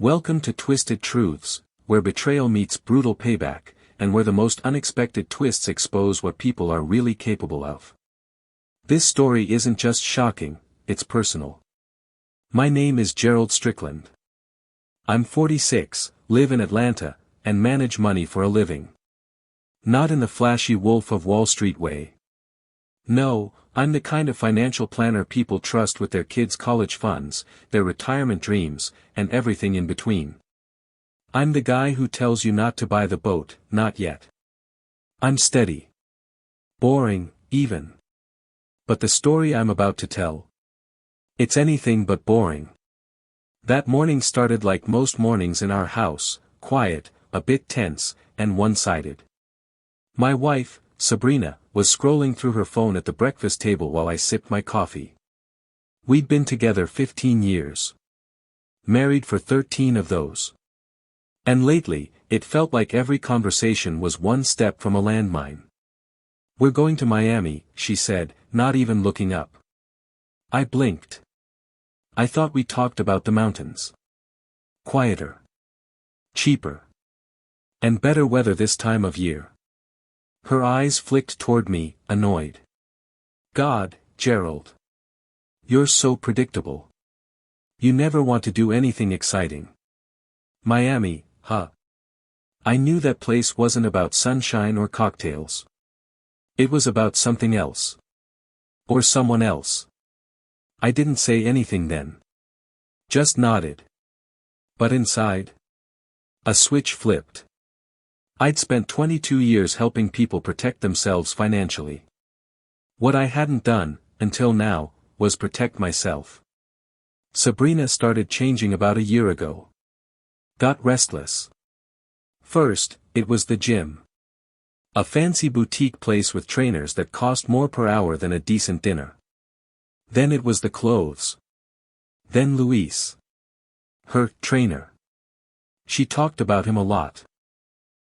Welcome to Twisted Truths, where betrayal meets brutal payback, and where the most unexpected twists expose what people are really capable of. This story isn't just shocking, it's personal. My name is Gerald Strickland. I'm 46, live in Atlanta, and manage money for a living. Not in the flashy Wolf of Wall Street way. No, I'm the kind of financial planner people trust with their kids' college funds, their retirement dreams, and everything in between. I'm the guy who tells you not to buy the boat, not yet. I'm steady. Boring, even. But the story I'm about to tell, it's anything but boring. That morning started like most mornings in our house, quiet, a bit tense, and one-sided. My wife, Sabrina, was scrolling through her phone at the breakfast table while I sipped my coffee. We'd been together 15 years. Married for 13 of those. And lately, it felt like every conversation was one step from a landmine. "We're going to Miami," she said, not even looking up. I blinked. I thought we talked about the mountains. Quieter. Cheaper. And better weather this time of year. Her eyes flicked toward me, annoyed. "God, Gerald. You're so predictable. You never want to do anything exciting." Miami, huh? I knew that place wasn't about sunshine or cocktails. It was about something else. Or someone else. I didn't say anything then. Just nodded. But inside, a switch flipped. I'd spent 22 years helping people protect themselves financially. What I hadn't done, until now, was protect myself. Sabrina started changing about a year ago. Got restless. First, it was the gym. A fancy boutique place with trainers that cost more per hour than a decent dinner. Then it was the clothes. Then Luis. Her trainer. She talked about him a lot.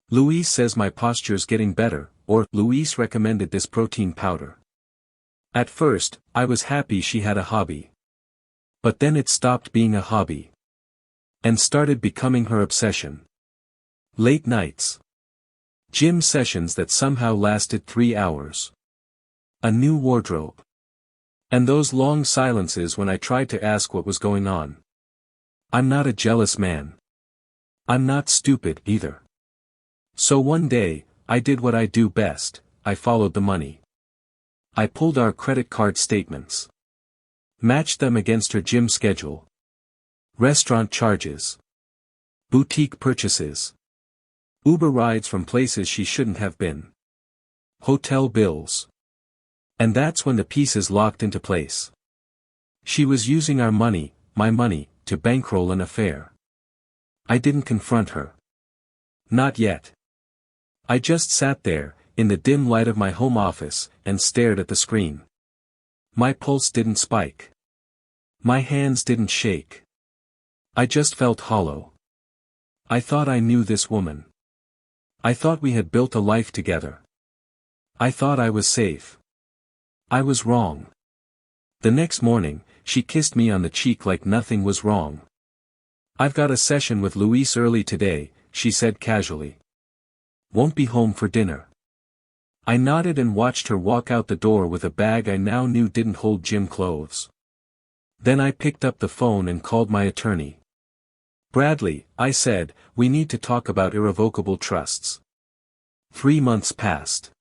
"Luis says my posture's getting better," or "Luis recommended this protein powder." At first, I was happy she had a hobby. But then it stopped being a hobby. And started becoming her obsession. Late nights. Gym sessions that somehow lasted 3 hours. A new wardrobe. And those long silences when I tried to ask what was going on. I'm not a jealous man. I'm not stupid either. So one day, I did what I do best, I followed the money. I pulled our credit card statements. Matched them against her gym schedule. Restaurant charges. Boutique purchases. Uber rides from places she shouldn't have been. Hotel bills. And that's when the pieces locked into place. She was using our money, my money, to bankroll an affair. I didn't confront her. Not yet. I just sat there, in the dim light of my home office, and stared at the screen. My pulse didn't spike. My hands didn't shake. I just felt hollow. I thought I knew this woman. I thought we had built a life together. I thought I was safe. I was wrong. The next morning, she kissed me on the cheek like nothing was wrong. "I've got a session with Luis early today," she said casually. "Won't be home for dinner." I nodded and watched her walk out the door with a bag I now knew didn't hold gym clothes. Then I picked up the phone and called my attorney. "Bradley," I said, "we need to talk about irrevocable trusts." 3 months passed.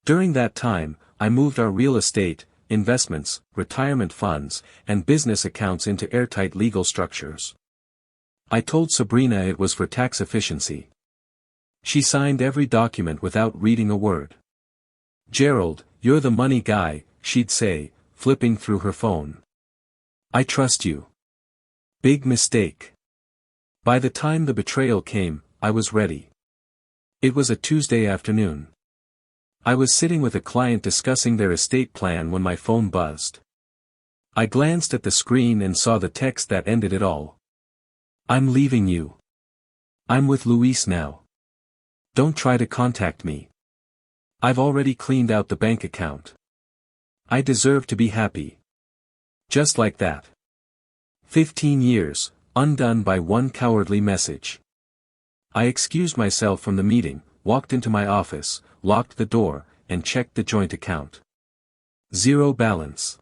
During that time, I moved our real estate, investments, retirement funds, and business accounts into airtight legal structures. I told Sabrina it was for tax efficiency. She signed every document without reading a word. "Gerald, you're the money guy," she'd say, flipping through her phone. "I trust you." Big mistake. By the time the betrayal came, I was ready. It was a Tuesday afternoon. I was sitting with a client discussing their estate plan when my phone buzzed. I glanced at the screen and saw the text that ended it all. "I'm leaving you. I'm with Luis now. Don't try to contact me. I've already cleaned out the bank account. I deserve to be happy." Just like that. 15 years, undone by one cowardly message. I excused myself from the meeting, walked into my office, locked the door, and checked the joint account. Zero balance.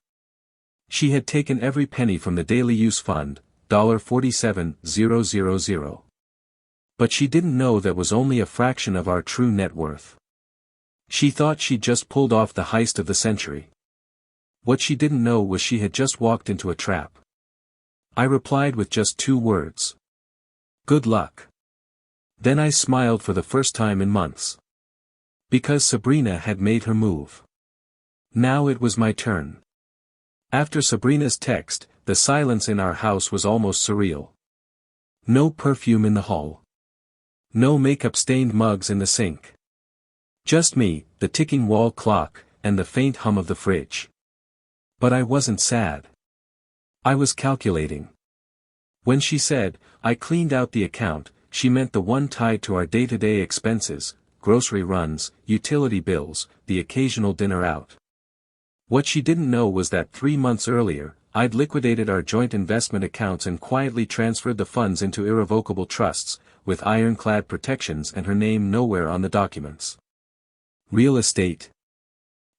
She had taken every penny from the daily use fund, $47,000. But she didn't know that was only a fraction of our true net worth. She thought she'd just pulled off the heist of the century. What she didn't know was she had just walked into a trap. I replied with just 2 words. Good luck. Then I smiled for the first time in months. Because Sabrina had made her move. Now it was my turn. After Sabrina's text, the silence in our house was almost surreal. No perfume in the hall. No makeup-stained mugs in the sink. Just me, the ticking wall clock, and the faint hum of the fridge. But I wasn't sad. I was calculating. When she said, I cleaned out the account, she meant the one tied to our day-to-day expenses, grocery runs, utility bills, the occasional dinner out. What she didn't know was that 3 months earlier, I'd liquidated our joint investment accounts and quietly transferred the funds into irrevocable trusts, with ironclad protections and her name nowhere on the documents. Real estate.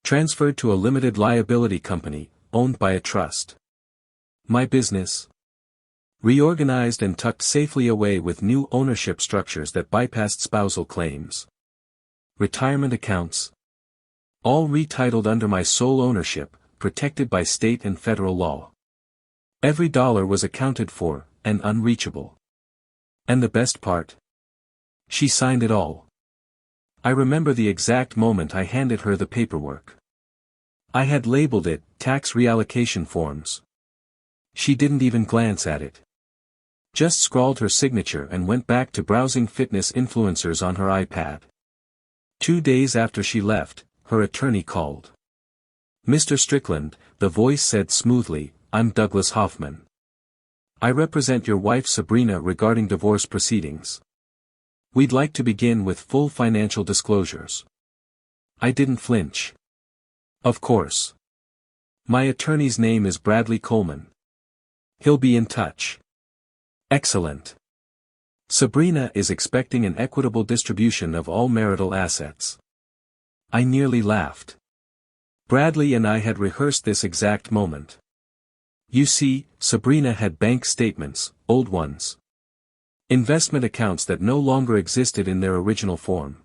Transferred to a limited liability company, owned by a trust. My business. Reorganized and tucked safely away with new ownership structures that bypassed spousal claims. Retirement accounts. All retitled under my sole ownership, protected by state and federal law. Every dollar was accounted for, and unreachable. And the best part? She signed it all. I remember the exact moment I handed her the paperwork. I had labeled it, tax reallocation forms. She didn't even glance at it. Just scrawled her signature and went back to browsing fitness influencers on her iPad. 2 days after she left, her attorney called. Mr. Strickland, the voice said smoothly, I'm Douglas Hoffman. I represent your wife Sabrina regarding divorce proceedings. We'd like to begin with full financial disclosures. I didn't flinch. Of course. My attorney's name is Bradley Coleman. He'll be in touch. Excellent. Sabrina is expecting an equitable distribution of all marital assets. I nearly laughed. Bradley and I had rehearsed this exact moment. You see, Sabrina had bank statements, old ones. Investment accounts that no longer existed in their original form.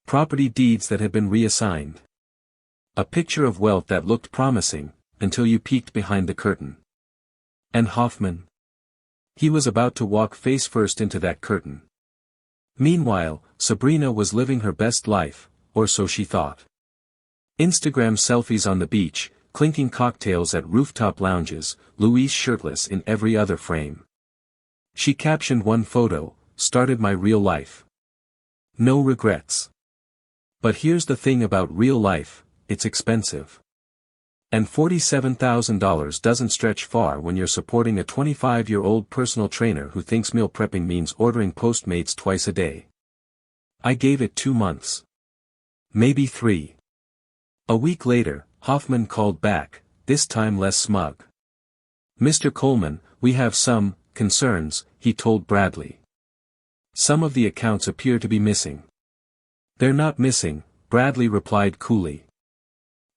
Property deeds that had been reassigned. A picture of wealth that looked promising, until you peeked behind the curtain. And Hoffman? He was about to walk face first into that curtain. Meanwhile, Sabrina was living her best life, or so she thought. Instagram selfies on the beach, clinking cocktails at rooftop lounges, Louise shirtless in every other frame. She captioned one photo, started my real life. No regrets. But here's the thing about real life, it's expensive. And $47,000 doesn't stretch far when you're supporting a 25-year-old personal trainer who thinks meal prepping means ordering Postmates twice a day. I gave it 2 months. Maybe 3. A week later, Hoffman called back, this time less smug. Mr. Coleman, we have some concerns, he told Bradley. Some of the accounts appear to be missing. They're not missing, Bradley replied coolly.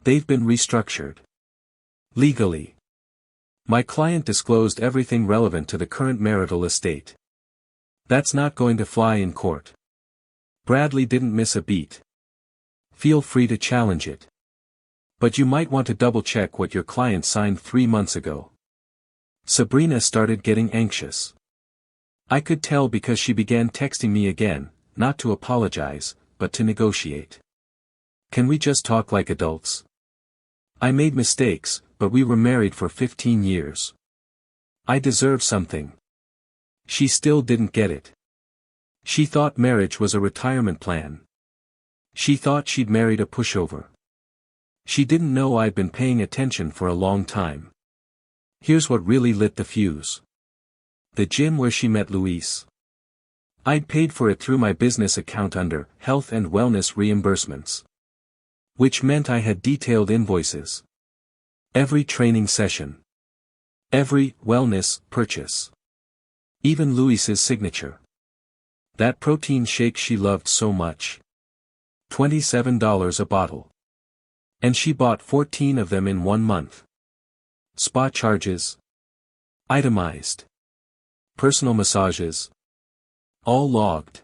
They've been restructured. Legally. My client disclosed everything relevant to the current marital estate. That's not going to fly in court. Bradley didn't miss a beat. Feel free to challenge it. But you might want to double-check what your client signed 3 months ago. Sabrina started getting anxious. I could tell because she began texting me again, not to apologize, but to negotiate. Can we just talk like adults? I made mistakes, but we were married for 15 years. I deserve something. She still didn't get it. She thought marriage was a retirement plan. She thought she'd married a pushover. She didn't know I'd been paying attention for a long time. Here's what really lit the fuse. The gym where she met Luis. I'd paid for it through my business account under health and wellness reimbursements. Which meant I had detailed invoices. Every training session. Every wellness purchase. Even Louise's signature. That protein shake she loved so much. $27 a bottle. And she bought 14 of them in 1 month. Spa charges. Itemized. Personal massages. All logged.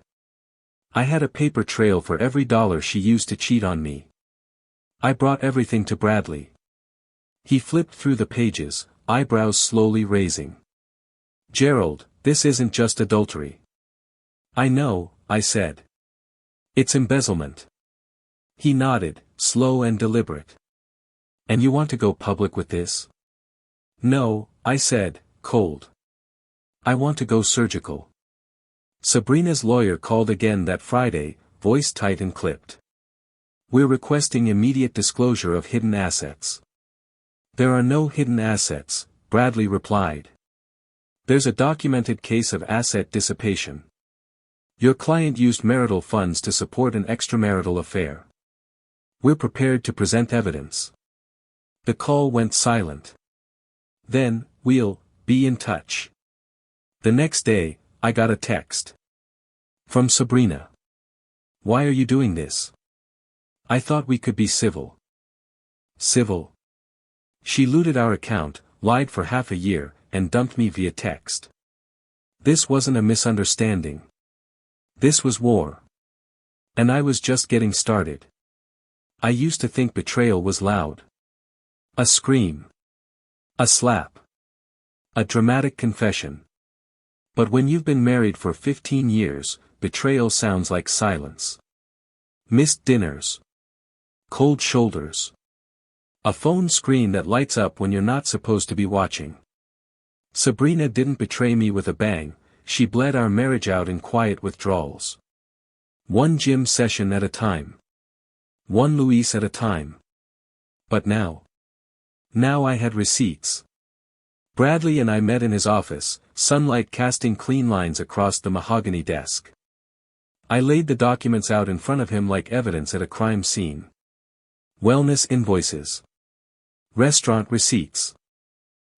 I had a paper trail for every dollar she used to cheat on me. I brought everything to Bradley. He flipped through the pages, eyebrows slowly raising. Gerald, this isn't just adultery. I know, I said. It's embezzlement. He nodded, slow and deliberate. And you want to go public with this? No, I said, cold. I want to go surgical. Sabrina's lawyer called again that Friday, voice tight and clipped. We're requesting immediate disclosure of hidden assets. There are no hidden assets, Bradley replied. There's a documented case of asset dissipation. Your client used marital funds to support an extramarital affair. We're prepared to present evidence. The call went silent. Then, we'll be in touch. The next day, I got a text. From Sabrina. Why are you doing this? I thought we could be civil. Civil? She looted our account, lied for half a year, and dumped me via text. This wasn't a misunderstanding. This was war. And I was just getting started. I used to think betrayal was loud. A scream. A slap. A dramatic confession. But when you've been married for 15 years, betrayal sounds like silence. Missed dinners. Cold shoulders. A phone screen that lights up when you're not supposed to be watching. Sabrina didn't betray me with a bang, she bled our marriage out in quiet withdrawals. One gym session at a time. One Luis at a time. But now I had receipts. Bradley and I met in his office, sunlight casting clean lines across the mahogany desk. I laid the documents out in front of him like evidence at a crime scene. Wellness invoices. Restaurant receipts.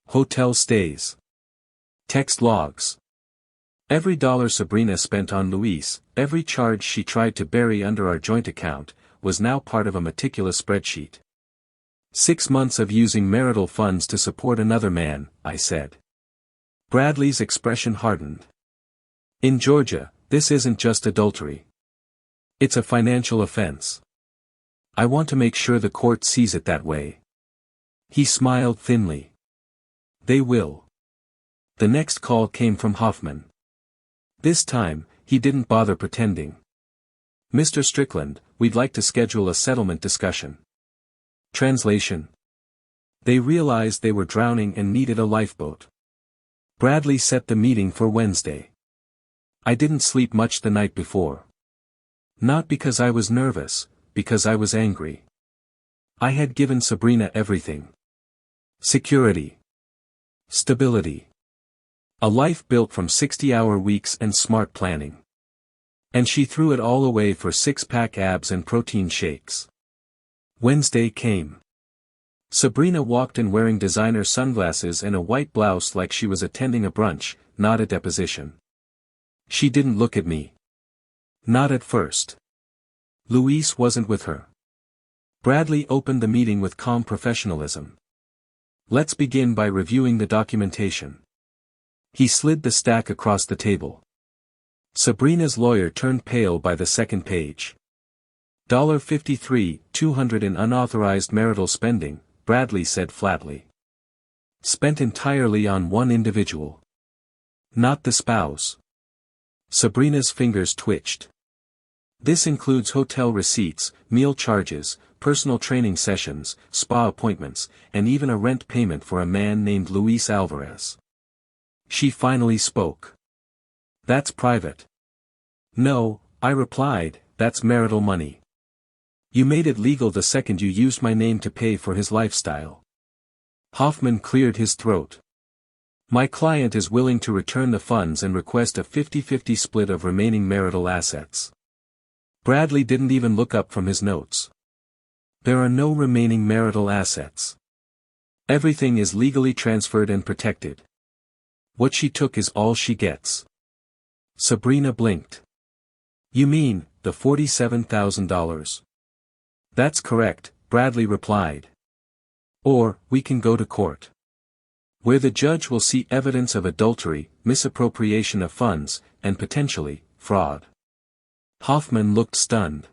Hotel stays. Text logs. Every dollar Sabrina spent on Luis, every charge she tried to bury under our joint account, was now part of a meticulous spreadsheet. 6 months of using marital funds to support another man, I said. Bradley's expression hardened. In Georgia, this isn't just adultery. It's a financial offense. I want to make sure the court sees it that way. He smiled thinly. They will. The next call came from Hoffman. This time, he didn't bother pretending. Mr. Strickland, we'd like to schedule a settlement discussion. Translation. They realized they were drowning and needed a lifeboat. Bradley set the meeting for Wednesday. I didn't sleep much the night before. Not because I was nervous, because I was angry. I had given Sabrina everything. Security. Stability. A life built from 60-hour weeks and smart planning. And she threw it all away for 6-pack abs and protein shakes. Wednesday came. Sabrina walked in wearing designer sunglasses and a white blouse like she was attending a brunch, not a deposition. She didn't look at me. Not at first. Luis wasn't with her. Bradley opened the meeting with calm professionalism. Let's begin by reviewing the documentation. He slid the stack across the table. Sabrina's lawyer turned pale by the second page. $53,200 in unauthorized marital spending, Bradley said flatly. Spent entirely on one individual. Not the spouse. Sabrina's fingers twitched. This includes hotel receipts, meal charges, personal training sessions, spa appointments, and even a rent payment for a man named Luis Alvarez. She finally spoke. That's private. No, I replied, that's marital money. You made it legal the second you used my name to pay for his lifestyle. Hoffman cleared his throat. My client is willing to return the funds and request a 50-50 split of remaining marital assets. Bradley didn't even look up from his notes. There are no remaining marital assets. Everything is legally transferred and protected. What she took is all she gets. Sabrina blinked. You mean, the $47,000? That's correct, Bradley replied. Or, we can go to court, where the judge will see evidence of adultery, misappropriation of funds, and potentially, fraud. Hoffman looked stunned.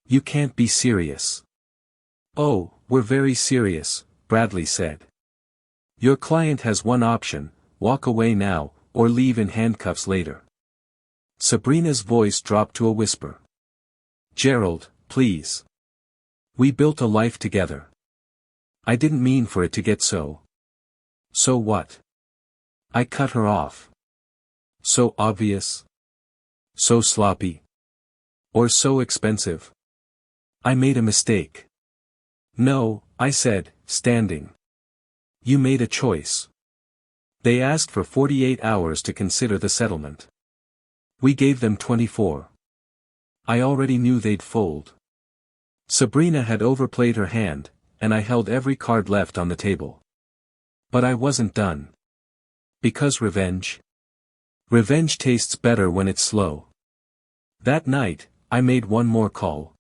You can't be serious. Oh, we're very serious, Bradley said. Your client has one option: walk away now, or leave in handcuffs later. Sabrina's voice dropped to a whisper. Gerald, please. We built a life together. I didn't mean for it to get so. So what? I cut her off. So obvious? So sloppy? Or so expensive? I made a mistake. No, I said, standing. You made a choice. They asked for 48 hours to consider the settlement. We gave them 24. I already knew they'd fold. Sabrina had overplayed her hand, and I held every card left on the table. But I wasn't done. Because revenge? Revenge tastes better when it's slow. That night, I made one more call.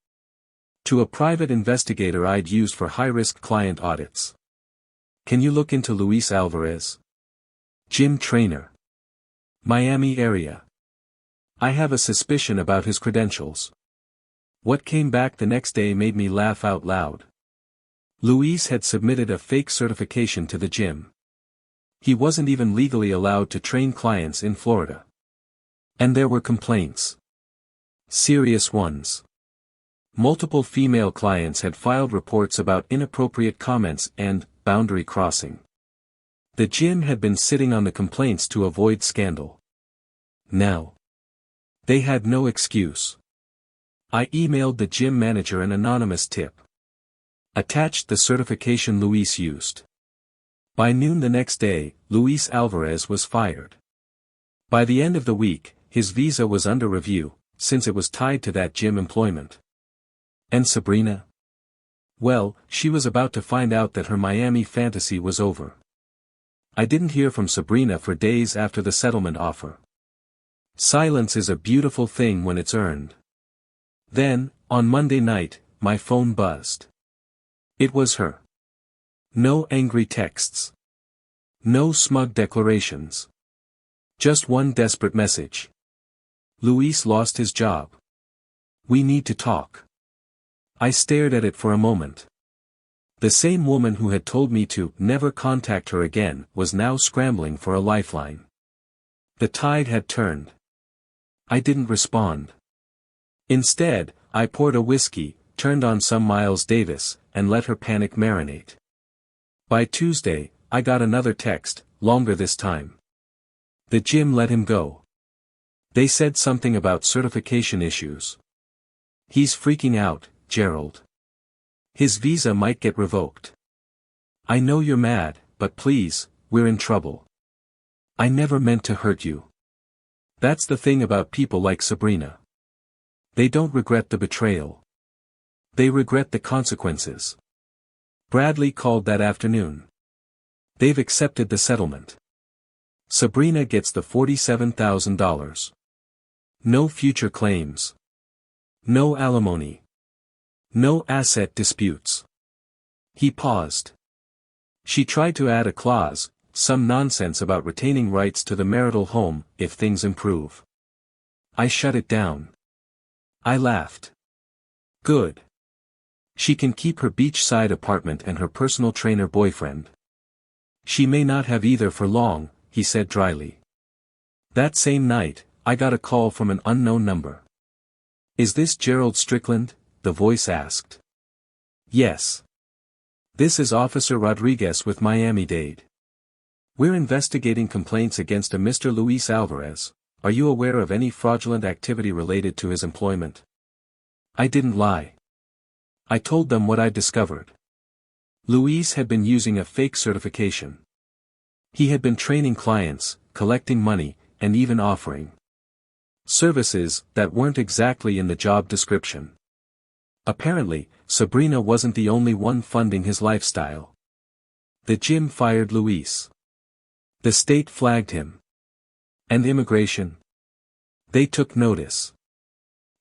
To a private investigator I'd used for high-risk client audits. Can you look into Luis Alvarez? Gym trainer. Miami area. I have a suspicion about his credentials. What came back the next day made me laugh out loud. Luis had submitted a fake certification to the gym. He wasn't even legally allowed to train clients in Florida. And there were complaints. Serious ones. Multiple female clients had filed reports about inappropriate comments and boundary crossing. The gym had been sitting on the complaints to avoid scandal. Now, they had no excuse. I emailed the gym manager an anonymous tip. Attached the certification Luis used. By noon the next day, Luis Alvarez was fired. By the end of the week, his visa was under review, since it was tied to that gym employment. And Sabrina? Well, she was about to find out that her Miami fantasy was over. I didn't hear from Sabrina for days after the settlement offer. Silence is a beautiful thing when it's earned. Then, on Monday night, my phone buzzed. It was her. No angry texts. No smug declarations. Just one desperate message. Luis lost his job. We need to talk. I stared at it for a moment. The same woman who had told me to never contact her again was now scrambling for a lifeline. The tide had turned. I didn't respond. Instead, I poured a whiskey, turned on some Miles Davis, and let her panic marinate. By Tuesday, I got another text, longer this time. The gym let him go. They said something about certification issues. He's freaking out, Gerald. His visa might get revoked. I know you're mad, but please, we're in trouble. I never meant to hurt you. That's the thing about people like Sabrina. They don't regret the betrayal. They regret the consequences. Bradley called that afternoon. They've accepted the settlement. Sabrina gets the $47,000. No future claims. No alimony. No asset disputes. He paused. She tried to add a clause, some nonsense about retaining rights to the marital home if things improve. I shut it down. I laughed. Good. She can keep her beachside apartment and her personal trainer boyfriend. She may not have either for long, he said dryly. That same night, I got a call from an unknown number. Is this Gerald Strickland? The voice asked. Yes. This is Officer Rodriguez with Miami-Dade. We're investigating complaints against a Mr. Luis Alvarez. Are you aware of any fraudulent activity related to his employment? I didn't lie. I told them what I'd discovered. Luis had been using a fake certification. He had been training clients, collecting money, and even offering services that weren't exactly in the job description. Apparently, Sabrina wasn't the only one funding his lifestyle. The gym fired Luis. The state flagged him. And immigration? They took notice.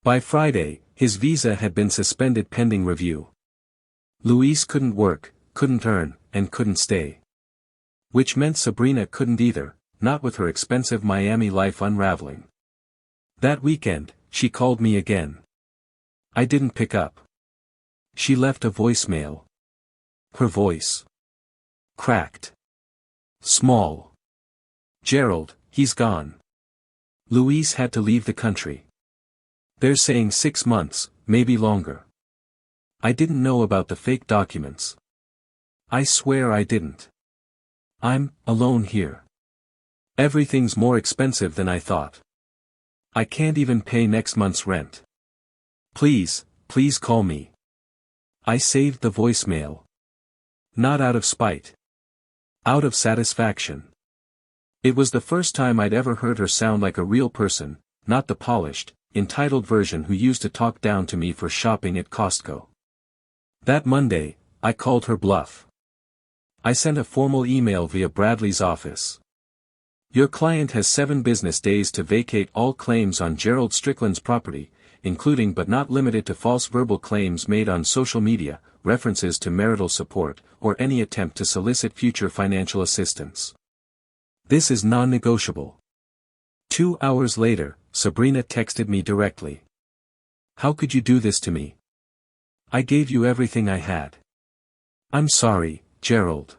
By Friday, his visa had been suspended pending review. Luis couldn't work, couldn't earn, and couldn't stay. Which meant Sabrina couldn't either, not with her expensive Miami life unraveling. That weekend, she called me again. I didn't pick up. She left a voicemail. Her voice cracked. Small. Gerald, he's gone. Luis had to leave the country. They're saying 6 months, maybe longer. I didn't know about the fake documents. I swear I didn't. I'm alone here. Everything's more expensive than I thought. I can't even pay next month's rent. Please, please call me. I saved the voicemail. Not out of spite. Out of satisfaction. It was the first time I'd ever heard her sound like a real person, not the polished, entitled version who used to talk down to me for shopping at Costco. That Monday, I called her bluff. I sent a formal email via Bradley's office. Your client has 7 business days to vacate all claims on Gerald Strickland's property, including but not limited to false verbal claims made on social media, references to marital support, or any attempt to solicit future financial assistance. This is non-negotiable. 2 hours later, Sabrina texted me directly. How could you do this to me? I gave you everything I had. I'm sorry, Gerald.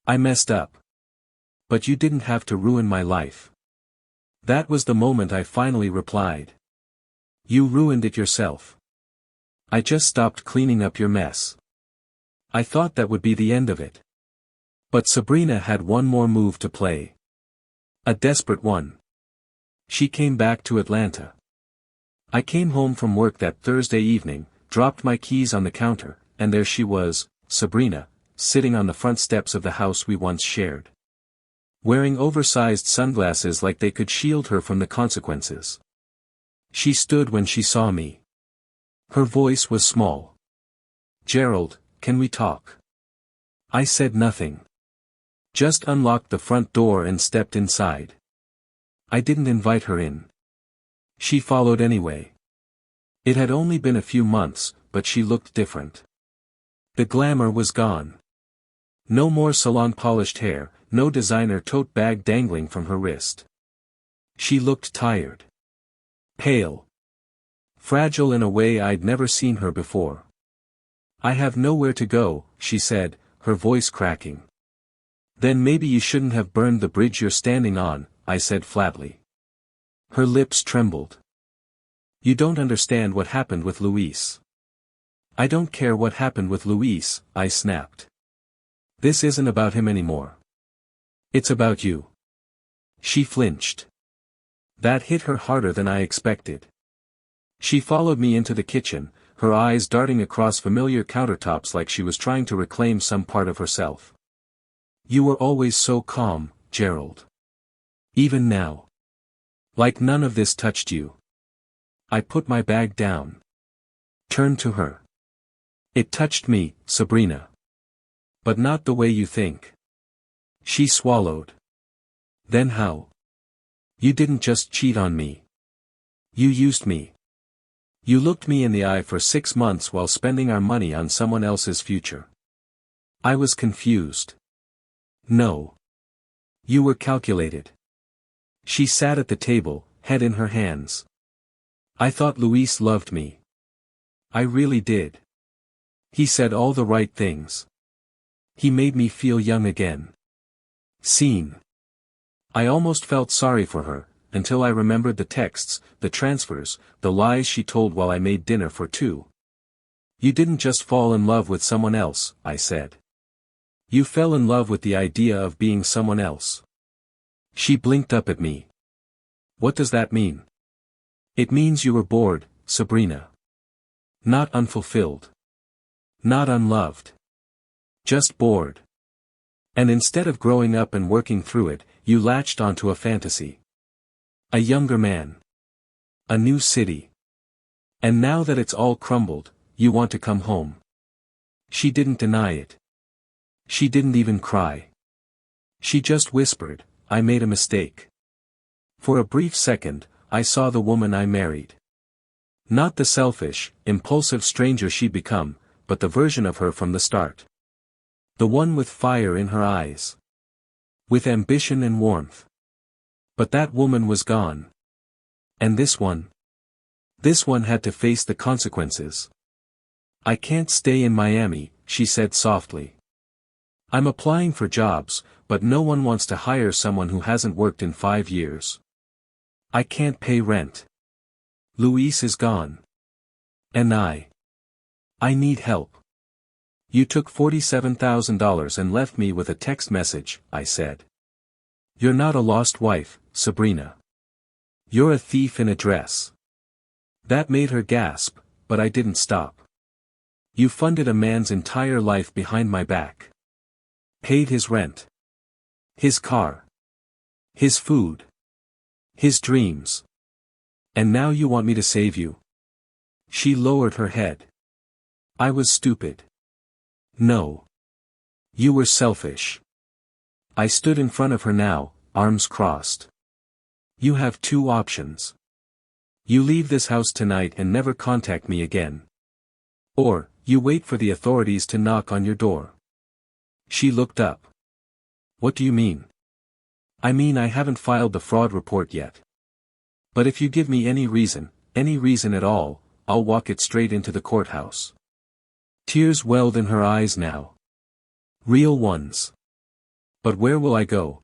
I messed up. But you didn't have to ruin my life. That was the moment I finally replied. You ruined it yourself. I just stopped cleaning up your mess. I thought that would be the end of it. But Sabrina had one more move to play. A desperate one. She came back to Atlanta. I came home from work that Thursday evening, dropped my keys on the counter, and there she was, Sabrina, sitting on the front steps of the house we once shared. Wearing oversized sunglasses like they could shield her from the consequences. She stood when she saw me. Her voice was small. Gerald, can we talk? I said nothing. Just unlocked the front door and stepped inside. I didn't invite her in. She followed anyway. It had only been a few months, but she looked different. The glamour was gone. No more salon-polished hair, no designer tote bag dangling from her wrist. She looked tired. Pale. Fragile in a way I'd never seen her before. I have nowhere to go, she said, her voice cracking. Then maybe you shouldn't have burned the bridge you're standing on, I said flatly. Her lips trembled. You don't understand what happened with Luis. I don't care what happened with Luis, I snapped. This isn't about him anymore. It's about you. She flinched. That hit her harder than I expected. She followed me into the kitchen, her eyes darting across familiar countertops like she was trying to reclaim some part of herself. You were always so calm, Gerald. Even now. Like none of this touched you. I put my bag down. Turned to her. It touched me, Sabrina. But not the way you think. She swallowed. Then how? You didn't just cheat on me. You used me. You looked me in the eye for 6 months while spending our money on someone else's future. I was confused. No. You were calculated. She sat at the table, head in her hands. I thought Luis loved me. I really did. He said all the right things. He made me feel young again. Seen. I almost felt sorry for her, until I remembered the texts, the transfers, the lies she told while I made dinner for 2. You didn't just fall in love with someone else, I said. You fell in love with the idea of being someone else. She blinked up at me. What does that mean? It means you were bored, Sabrina. Not unfulfilled. Not unloved. Just bored. And instead of growing up and working through it, you latched onto a fantasy. A younger man. A new city. And now that it's all crumbled, you want to come home. She didn't deny it. She didn't even cry. She just whispered, "I made a mistake." For a brief second, I saw the woman I married. Not the selfish, impulsive stranger she'd become, but the version of her from the start. The one with fire in her eyes. With ambition and warmth. But that woman was gone. And this one? This one had to face the consequences. "I can't stay in Miami," she said softly. "I'm applying for jobs, but no one wants to hire someone who hasn't worked in 5 years. I can't pay rent. Luis is gone. And I need help." "You took $47,000 and left me with a text message," I said. "You're not a lost wife, Sabrina. You're a thief in a dress." That made her gasp, but I didn't stop. "You funded a man's entire life behind my back. Paid his rent. His car. His food. His dreams. And now you want me to save you?" She lowered her head. "I was stupid. No. You were selfish." I stood in front of her now, arms crossed. "You have 2 options. You leave this house tonight and never contact me again. Or, you wait for the authorities to knock on your door." She looked up. "What do you mean?" "I mean I haven't filed the fraud report yet. But if you give me any reason at all, I'll walk it straight into the courthouse." Tears welled in her eyes now. Real ones. "But where will I go?"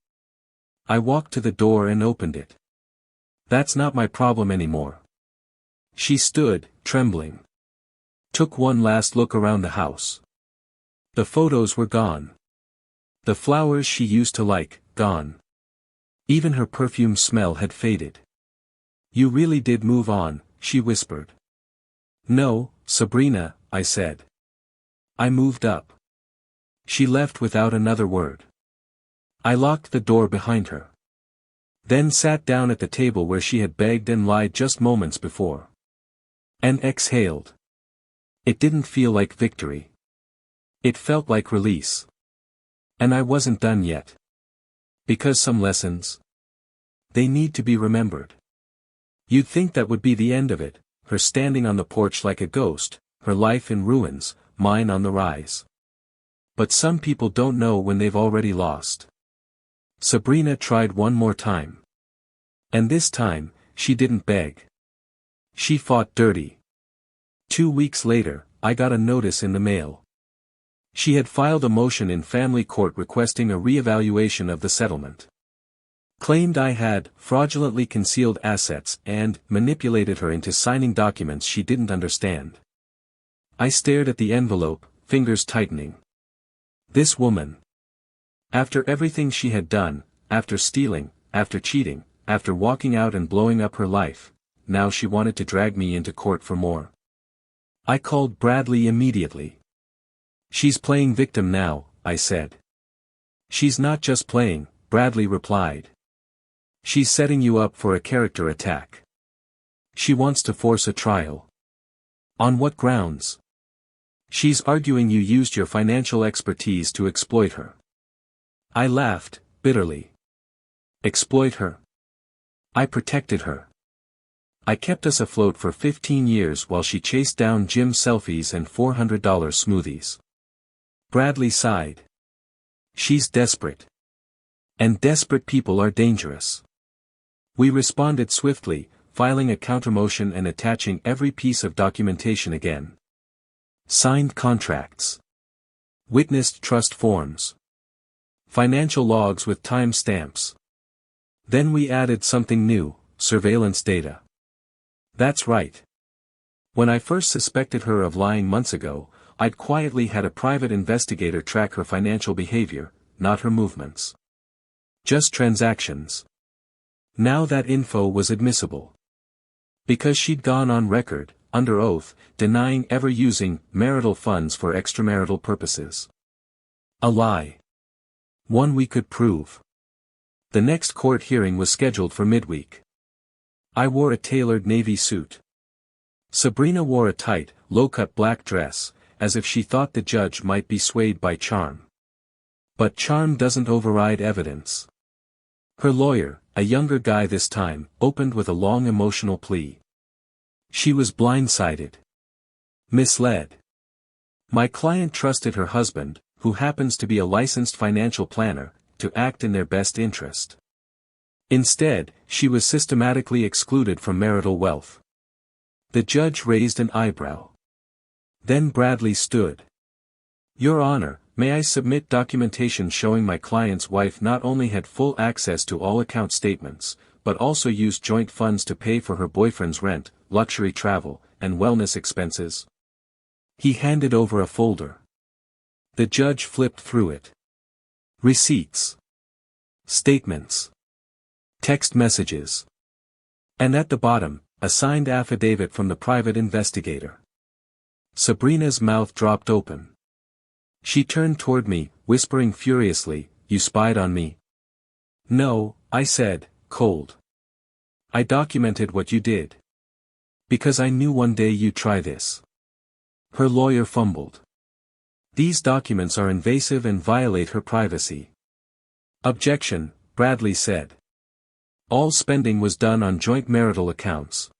I walked to the door and opened it. "That's not my problem anymore." She stood, trembling. Took one last look around the house. The photos were gone. The flowers she used to like, gone. Even her perfume smell had faded. "You really did move on," she whispered. "No, Sabrina," I said. "I moved up." She left without another word. I locked the door behind her. Then sat down at the table where she had begged and lied just moments before. And exhaled. It didn't feel like victory. It felt like release. And I wasn't done yet. Because some lessons, they need to be remembered. You'd think that would be the end of it, her standing on the porch like a ghost, her life in ruins, mine on the rise. But some people don't know when they've already lost. Sabrina tried one more time. And this time, she didn't beg. She fought dirty. 2 weeks later, I got a notice in the mail. She had filed a motion in family court requesting a reevaluation of the settlement. Claimed I had fraudulently concealed assets and manipulated her into signing documents she didn't understand. I stared at the envelope, fingers tightening. This woman. After everything she had done, after stealing, after cheating, after walking out and blowing up her life, now she wanted to drag me into court for more. I called Bradley immediately. "She's playing victim now," I said. "She's not just playing," Bradley replied. "She's setting you up for a character attack. She wants to force a trial." "On what grounds?" "She's arguing you used your financial expertise to exploit her." I laughed, bitterly. Exploit her? I protected her. I kept us afloat for 15 years while she chased down gym selfies and $400 smoothies. Bradley sighed. "She's desperate. And desperate people are dangerous." We responded swiftly, filing a countermotion and attaching every piece of documentation again. Signed contracts. Witnessed trust forms. Financial logs with time stamps. Then we added something new, surveillance data. That's right. When I first suspected her of lying months ago, I'd quietly had a private investigator track her financial behavior, not her movements. Just transactions. Now that info was admissible. Because she'd gone on record, under oath, denying ever using marital funds for extramarital purposes. A lie. One we could prove. The next court hearing was scheduled for midweek. I wore a tailored navy suit. Sabrina wore a tight, low-cut black dress, as if she thought the judge might be swayed by charm. But charm doesn't override evidence. Her lawyer, a younger guy this time, opened with a long emotional plea. She was blindsided. Misled. My client trusted her husband, who happens to be a licensed financial planner, to act in their best interest. Instead, she was systematically excluded from marital wealth. The judge raised an eyebrow. Then Bradley stood. Your Honor, may I submit documentation showing my client's wife not only had full access to all account statements, but also used joint funds to pay for her boyfriend's rent, luxury travel, and wellness expenses? He handed over a folder. The judge flipped through it. Receipts. Statements. Text messages. And at the bottom, a signed affidavit from the private investigator. Sabrina's mouth dropped open. She turned toward me, whispering furiously, "You spied on me." "No," I said, cold. "I documented what you did. Because I knew one day you'd try this." Her lawyer fumbled. "These documents are invasive and violate her privacy." "Objection," Bradley said. "All spending was done on joint marital accounts.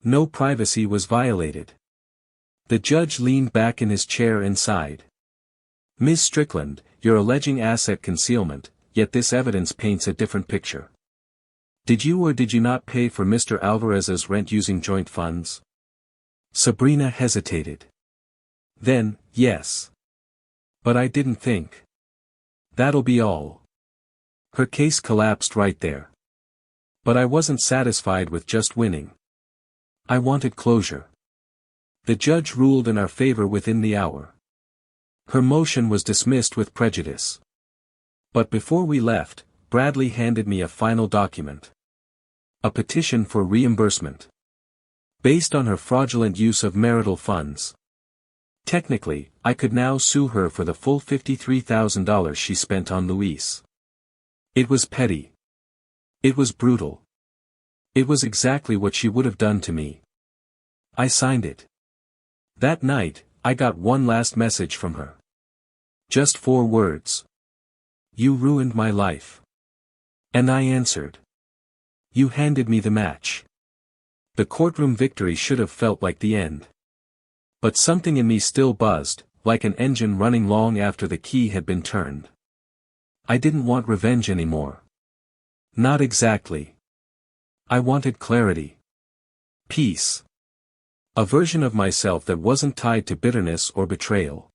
No privacy was violated." The judge leaned back in his chair and sighed. "Ms. Strickland, you're alleging asset concealment, yet this evidence paints a different picture. Did you or did you not pay for Mr. Alvarez's rent using joint funds?" Sabrina hesitated. "Then, yes. But I didn't think. That'll be all." Her case collapsed right there. But I wasn't satisfied with just winning. I wanted closure. The judge ruled in our favor within the hour. Her motion was dismissed with prejudice. But before we left, Bradley handed me a final document. A petition for reimbursement. Based on her fraudulent use of marital funds. Technically, I could now sue her for the full $53,000 she spent on Luis. It was petty. It was brutal. It was exactly what she would have done to me. I signed it. That night, I got one last message from her. Just 4 words. "You ruined my life." And I answered. "You handed me the match." The courtroom victory should have felt like the end. But something in me still buzzed, like an engine running long after the key had been turned. I didn't want revenge anymore. Not exactly. I wanted clarity. Peace. A version of myself that wasn't tied to bitterness or betrayal.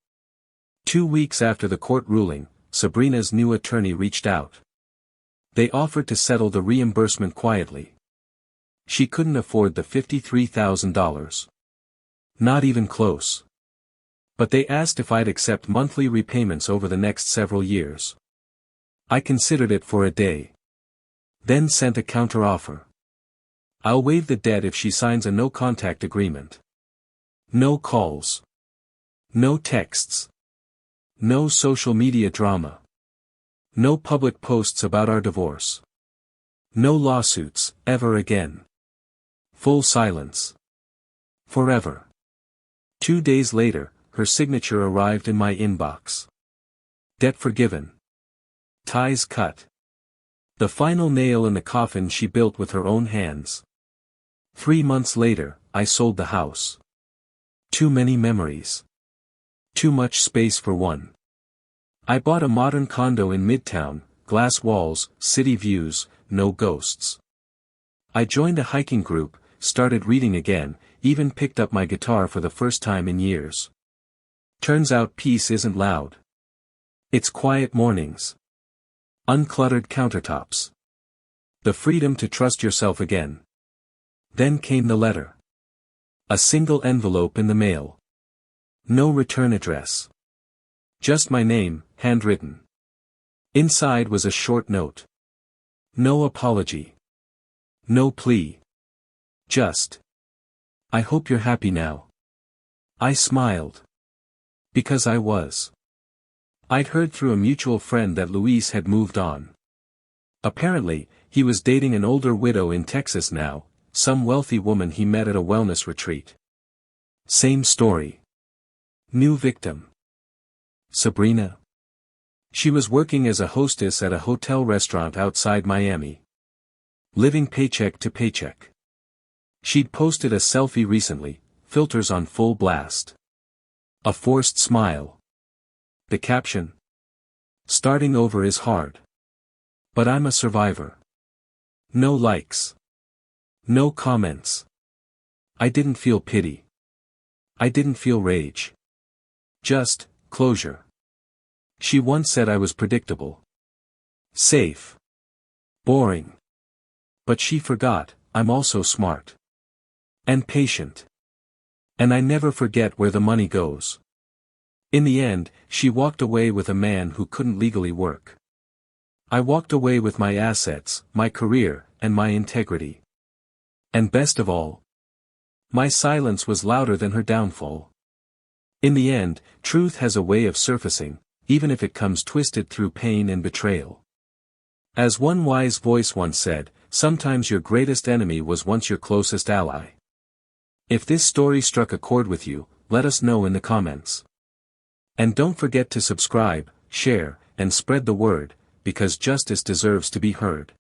2 weeks after the court ruling, Sabrina's new attorney reached out. They offered to settle the reimbursement quietly. She couldn't afford the $53,000. Not even close. But they asked if I'd accept monthly repayments over the next several years. I considered it for a day. Then sent a counteroffer. I'll waive the debt if she signs a no-contact agreement. No calls. No texts. No social media drama. No public posts about our divorce. No lawsuits, ever again. Full silence. Forever. 2 days later, her signature arrived in my inbox. Debt forgiven. Ties cut. The final nail in the coffin she built with her own hands. 3 months later, I sold the house. Too many memories. Too much space for one. I bought a modern condo in Midtown, glass walls, city views, no ghosts. I joined a hiking group, started reading again, even picked up my guitar for the first time in years. Turns out peace isn't loud. It's quiet mornings. Uncluttered countertops. The freedom to trust yourself again. Then came the letter. A single envelope in the mail. No return address. Just my name, handwritten. Inside was a short note. No apology. No plea. Just. I hope you're happy now. I smiled. Because I was. I'd heard through a mutual friend that Luis had moved on. Apparently, he was dating an older widow in Texas now, some wealthy woman he met at a wellness retreat. Same story. New victim. Sabrina. She was working as a hostess at a hotel restaurant outside Miami. Living paycheck to paycheck. She'd posted a selfie recently, filters on full blast. A forced smile. The caption. Starting over is hard. But I'm a survivor. No likes. No comments. I didn't feel pity. I didn't feel rage. Just, closure. She once said I was predictable. Safe. Boring. But she forgot, I'm also smart. And patient. And I never forget where the money goes. In the end, she walked away with a man who couldn't legally work. I walked away with my assets, my career, and my integrity. And best of all, my silence was louder than her downfall. In the end, truth has a way of surfacing, even if it comes twisted through pain and betrayal. As one wise voice once said, sometimes your greatest enemy was once your closest ally. If this story struck a chord with you, let us know in the comments. And don't forget to subscribe, share, and spread the word, because justice deserves to be heard.